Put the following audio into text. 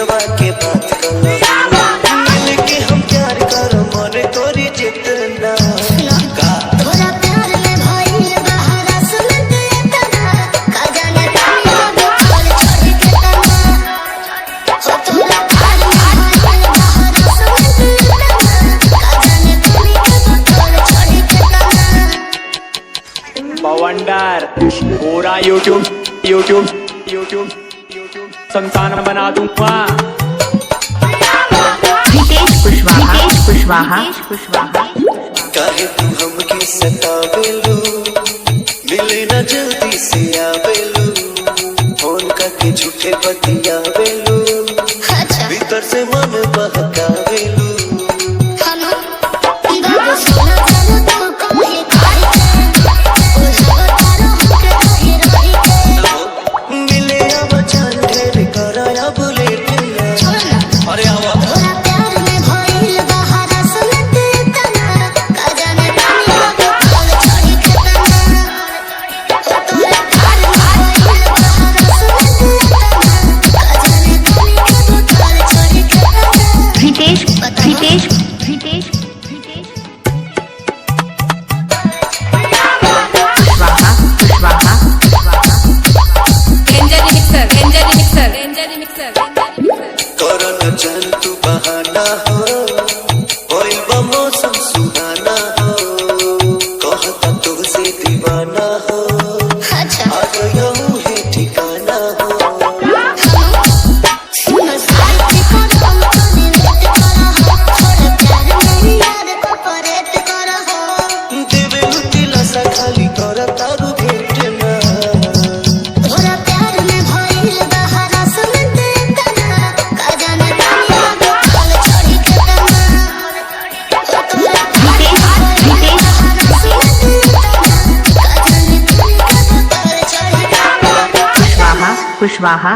दिलवा के बात करो मिल के हम प्यार करो मन तोरी जितना का तोरा प्यार में भइल बहारा सुनत एतना का जाने पानी हो बोल छोड़ के तना हो तोरा प्यार में भइल बहारा सुनत एतना का जाने पानी हो बोल छोड़ के तना बवंडर पूरा यूट्यूब संतान बना दूंगा। हितेश कुशवाहा काहे तू हमके सतावेलू मिले ना जल्दी से आवेलू फोन करके झूठे बतियावेलू अच्छा भीतर से मन बहकावेलू हनु बाबू सोना जानो तू कहीं खाई ओ जगह तारो हमके कहीं रही के मिले अब जान ढेर कराया बुलेट छोड़ ना अरे आवा तोरा प्यार में भइल बहारा सुनत एतना का जाने पानी हो बोल छोड़ के तना हो तोरा प्यार में भइल बहारा सुनत एतना का जाने पानी हो बोल छोड़ के तना हितेश कुशवाहा करो न जान तू बहाना हो होइल बा मौसम सुहाना हो कहता तुझसे दीवाना हो अच्छा आ गया हूँ है ठिकाना हो सुनो साथी को तुम तो निवेट करो हो छोड़ प्यार मेरी याद को परेट करो हो देवे दिला सा खाली कर तारू भेट ना तोरा प्यार में भइल बहारा सुनत एतना का जाने पानी हो बोल छोड़ के तना हो तोरा प्यार में भइल बहारा सुनत एतना का जाने पानी हो बोल छोड़ के तना कुशवाहा